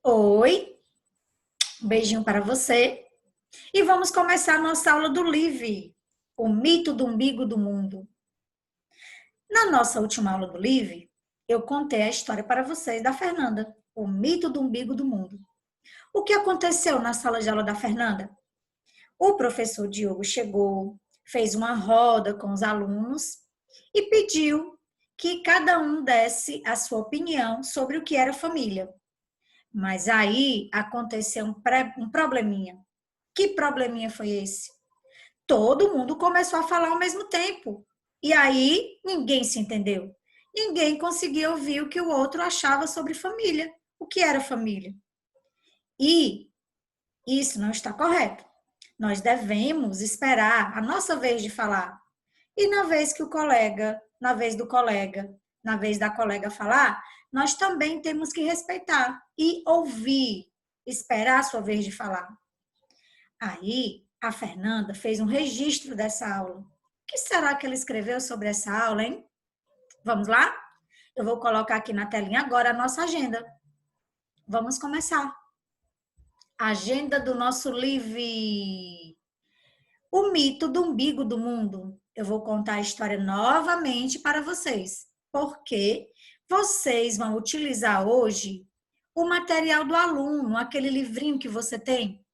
Oi, um beijinho para você. E vamos começar a nossa aula do Live, o mito do umbigo do mundo. Na nossa última aula do Live, eu contei a história para vocês da Fernanda, o mito do umbigo do mundo. O que aconteceu na sala de aula da Fernanda? O professor Diogo chegou, fez uma roda com os alunos e pediu que cada um desse a sua opinião sobre o que era família. Mas aí aconteceu um probleminha. Que probleminha foi esse? Todo mundo começou a falar ao mesmo tempo. E aí ninguém se entendeu. Ninguém conseguia ouvir o que o outro achava sobre família. O que era família? E isso não está correto. Nós devemos esperar a nossa vez de falar. E na vez que o colega, na vez do colega, na vez da colega falar, nós também temos que respeitar e ouvir, esperar a sua vez de falar. Aí, a Fernanda fez um registro dessa aula. O que será que ela escreveu sobre essa aula, hein? Vamos lá? Eu vou colocar aqui na telinha agora a nossa agenda. Vamos começar. Agenda do nosso livro. O mito do umbigo do mundo. Eu vou contar a história novamente para vocês, porque vocês vão utilizar hoje o material do aluno, aquele livrinho que você tem.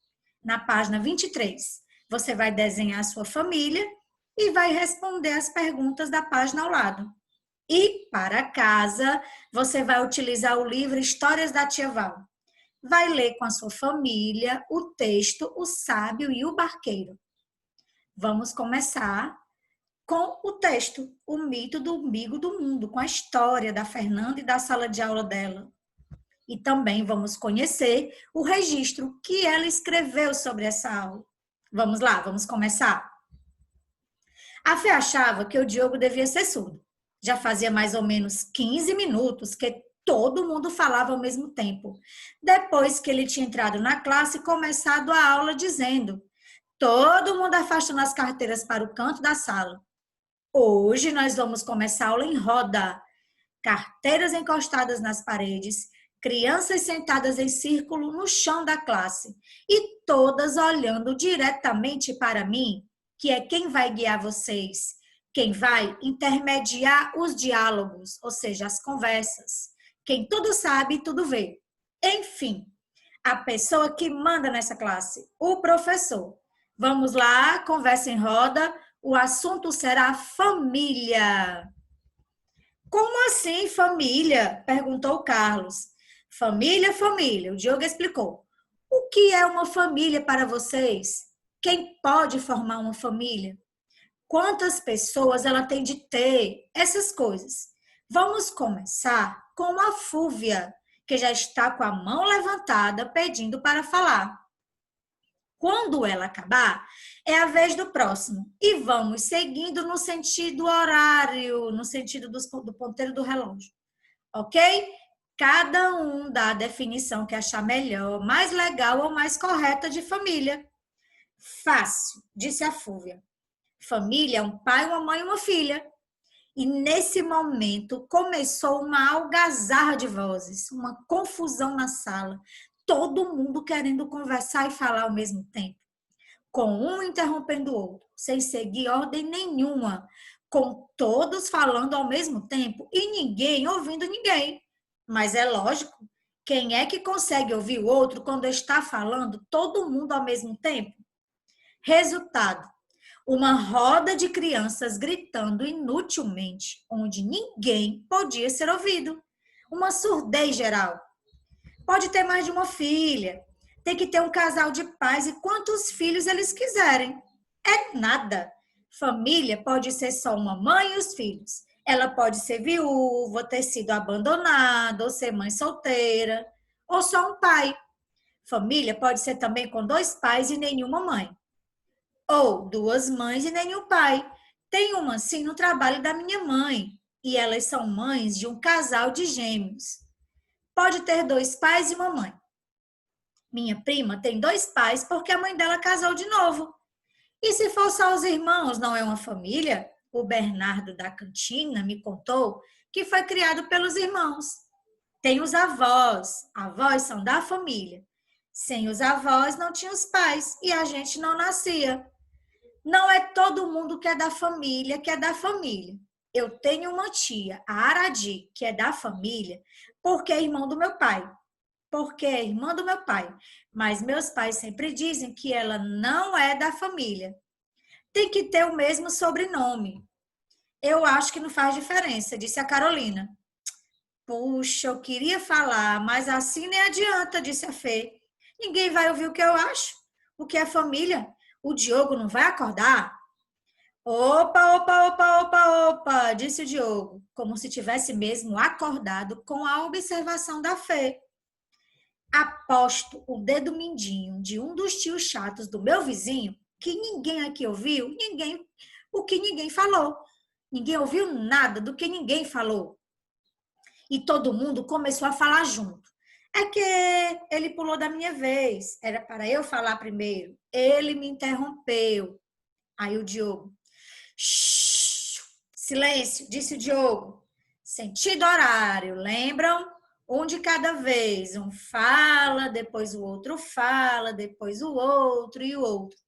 Na página 23, você vai desenhar a sua família e vai responder as perguntas da página ao lado. E para casa, você vai utilizar o livro Histórias da Tia Val. Vai ler com a sua família o texto O Sábio e o Barqueiro. Vamos começar com o texto O Mito do Umbigo do Mundo, com a história da Fernanda e da sala de aula dela. E também vamos conhecer o registro que ela escreveu sobre essa aula. Vamos lá, vamos começar? A Fê achava que o Diogo devia ser surdo. Já fazia mais ou menos 15 minutos que todo mundo falava ao mesmo tempo. Depois que ele tinha entrado na classe e começado a aula dizendo: todo mundo afastando as carteiras para o canto da sala. Hoje nós vamos começar a aula em roda. Carteiras encostadas nas paredes, crianças sentadas em círculo no chão da classe e todas olhando diretamente para mim, que é quem vai guiar vocês, quem vai intermediar os diálogos, ou seja, as conversas, quem tudo sabe e tudo vê. Enfim, a pessoa que manda nessa classe, o professor. Vamos lá, conversa em roda, o assunto será família. Como assim, família? Perguntou o Carlos. Família, família. O Diogo explicou. O que é uma família para vocês? Quem pode formar uma família? Quantas pessoas ela tem de ter? Essas coisas. Vamos começar com a Fúvia, que já está com a mão levantada pedindo para falar. Quando ela acabar, é a vez do próximo. E vamos seguindo no sentido horário, no sentido do ponteiro do relógio. Ok? Cada um dá a definição que achar melhor, mais legal ou mais correta de família. Fácil, disse a Fúvia. Família é um pai, uma mãe e uma filha. E nesse momento começou uma algazarra de vozes, uma confusão na sala. Todo mundo querendo conversar e falar ao mesmo tempo, com um interrompendo o outro, sem seguir ordem nenhuma, com todos falando ao mesmo tempo e ninguém ouvindo ninguém. Mas é lógico, quem é que consegue ouvir o outro quando está falando todo mundo ao mesmo tempo? Resultado: uma roda de crianças gritando inutilmente, onde ninguém podia ser ouvido. Uma surdez geral. Pode ter mais de uma filha, tem que ter um casal de pais e quantos filhos eles quiserem. É nada. Família pode ser só uma mãe e os filhos. Ela pode ser viúva, ter sido abandonada, ou ser mãe solteira, ou só um pai. Família pode ser também com dois pais e nenhuma mãe. Ou duas mães e nenhum pai. Tem uma assim no trabalho da minha mãe, e elas são mães de um casal de gêmeos. Pode ter dois pais e uma mãe. Minha prima tem dois pais porque a mãe dela casou de novo. E se for só os irmãos, não é uma família? O Bernardo da cantina me contou que foi criado pelos irmãos. Tem os avós. Avós são da família. Sem os avós, não tinha os pais. E a gente não nascia. Não é todo mundo que é da família, que é da família. Eu tenho uma tia, a Aradi, que é da família, porque é irmão do meu pai. Porque é irmã do meu pai. Mas meus pais sempre dizem que ela não é da família. Tem que ter o mesmo sobrenome. Eu acho que não faz diferença, disse a Carolina. Puxa, eu queria falar, mas assim nem adianta, disse a Fê. Ninguém vai ouvir o que eu acho. O que é família? O Diogo não vai acordar? Opa, opa, opa, opa, opa, disse o Diogo, como se tivesse mesmo acordado com a observação da Fê. Aposto o dedo mindinho de um dos tios chatos do meu vizinho que ninguém aqui ouviu, o que ninguém falou. Ninguém ouviu nada do que ninguém falou. E todo mundo começou a falar junto. É que ele pulou da minha vez. Era para eu falar primeiro. Ele me interrompeu. Aí o Diogo. Shhh, silêncio, disse o Diogo. Sentido horário, lembram? Um de cada vez. Um fala, depois o outro fala, depois o outro e o outro.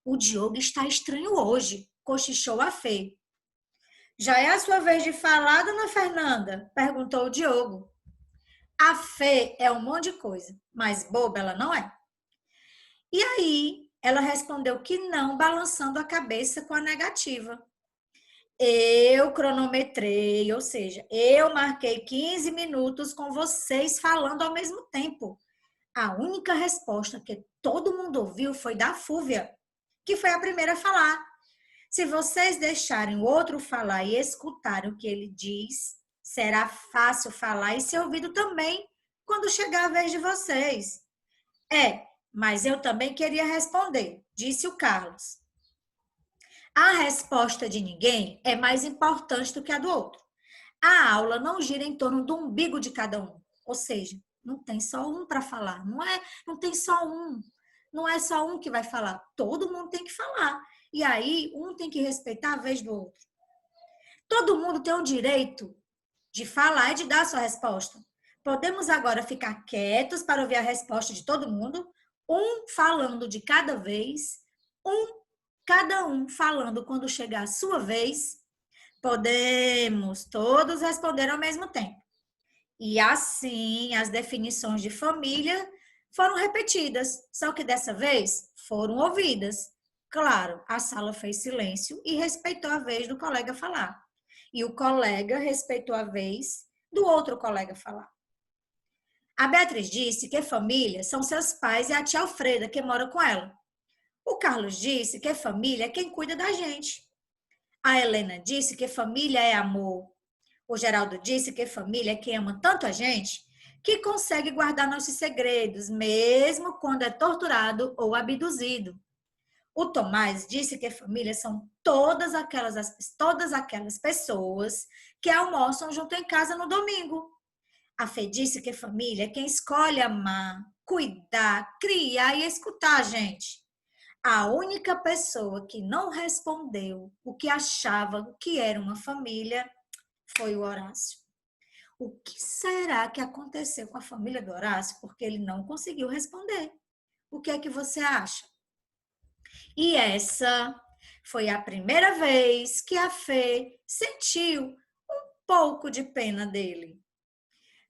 O Diogo está estranho hoje, cochichou a Fê. Já é a sua vez de falar, dona Fernanda? Perguntou o Diogo. A Fê é um monte de coisa, mas boba ela não é. E aí, ela respondeu que não, balançando a cabeça com a negativa. Eu cronometrei, ou seja, eu marquei 15 minutos com vocês falando ao mesmo tempo. A única resposta que todo mundo ouviu foi da Fúvia, que foi a primeira a falar. Se vocês deixarem o outro falar e escutarem o que ele diz, será fácil falar e ser ouvido também quando chegar a vez de vocês. Mas eu também queria responder, disse o Carlos. A resposta de ninguém é mais importante do que a do outro. A aula não gira em torno do umbigo de cada um, ou seja, não tem só um para falar, não tem só um, não é só um que vai falar, todo mundo tem que falar. E aí, um tem que respeitar a vez do outro. Todo mundo tem o direito de falar e de dar a sua resposta. Podemos agora ficar quietos para ouvir a resposta de todo mundo, um falando de cada vez, cada um falando quando chegar a sua vez. Podemos todos responder ao mesmo tempo. E assim, as definições de família foram repetidas, só que dessa vez foram ouvidas. Claro, a sala fez silêncio e respeitou a vez do colega falar. E o colega respeitou a vez do outro colega falar. A Beatriz disse que família são seus pais e a tia Alfreda, que mora com ela. O Carlos disse que família é quem cuida da gente. A Helena disse que família é amor. O Geraldo disse que família é quem ama tanto a gente que consegue guardar nossos segredos, mesmo quando é torturado ou abduzido. O Tomás disse que família são todas aquelas pessoas que almoçam junto em casa no domingo. A Fê disse que família é quem escolhe amar, cuidar, criar e escutar a gente. A única pessoa que não respondeu o que achava que era uma família foi o Horácio. O que será que aconteceu com a família do Horácio? Porque ele não conseguiu responder. O que é que você acha? E essa foi a primeira vez que a Fê sentiu um pouco de pena dele.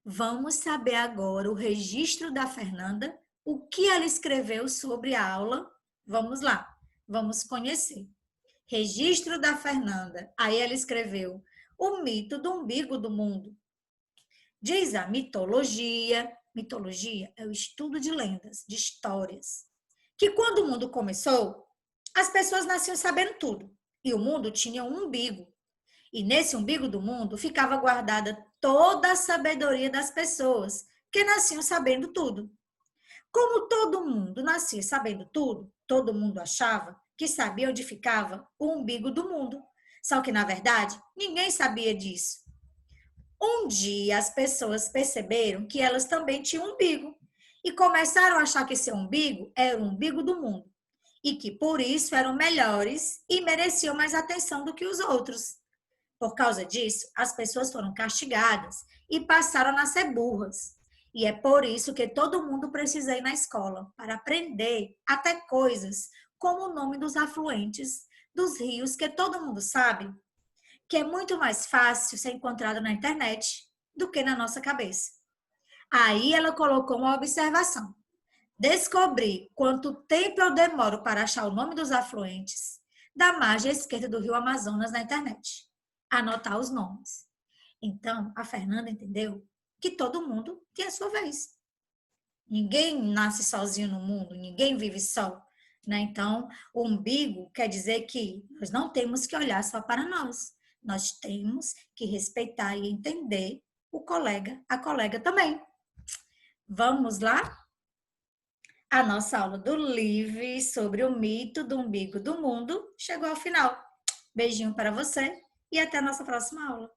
Vamos saber agora o registro da Fernanda, o que ela escreveu sobre a aula. Vamos lá, vamos conhecer. Registro da Fernanda. Aí ela escreveu o mito do umbigo do mundo. Diz a mitologia é o estudo de lendas, de histórias, que quando o mundo começou, as pessoas nasciam sabendo tudo. E o mundo tinha um umbigo. E nesse umbigo do mundo ficava guardada toda a sabedoria das pessoas, que nasciam sabendo tudo. Como todo mundo nascia sabendo tudo, todo mundo achava que sabia onde ficava o umbigo do mundo. Só que, na verdade, ninguém sabia disso. Um dia as pessoas perceberam que elas também tinham umbigo e começaram a achar que seu umbigo era o umbigo do mundo e que por isso eram melhores e mereciam mais atenção do que os outros. Por causa disso, as pessoas foram castigadas e passaram a nascer burras. E é por isso que todo mundo precisa ir na escola, para aprender até coisas como o nome dos afluentes dos rios, que todo mundo sabe que é muito mais fácil ser encontrado na internet do que na nossa cabeça. Aí ela colocou uma observação. Descobrir quanto tempo eu demoro para achar o nome dos afluentes da margem esquerda do rio Amazonas na internet. Anotar os nomes. Então, a Fernanda entendeu que todo mundo tem a sua vez. Ninguém nasce sozinho no mundo, ninguém vive só. Né? Então, o umbigo quer dizer que nós não temos que olhar só para nós. Nós temos que respeitar e entender o colega, a colega também. Vamos lá? A nossa aula do Live sobre o mito do umbigo do mundo chegou ao final. Beijinho para você e até a nossa próxima aula.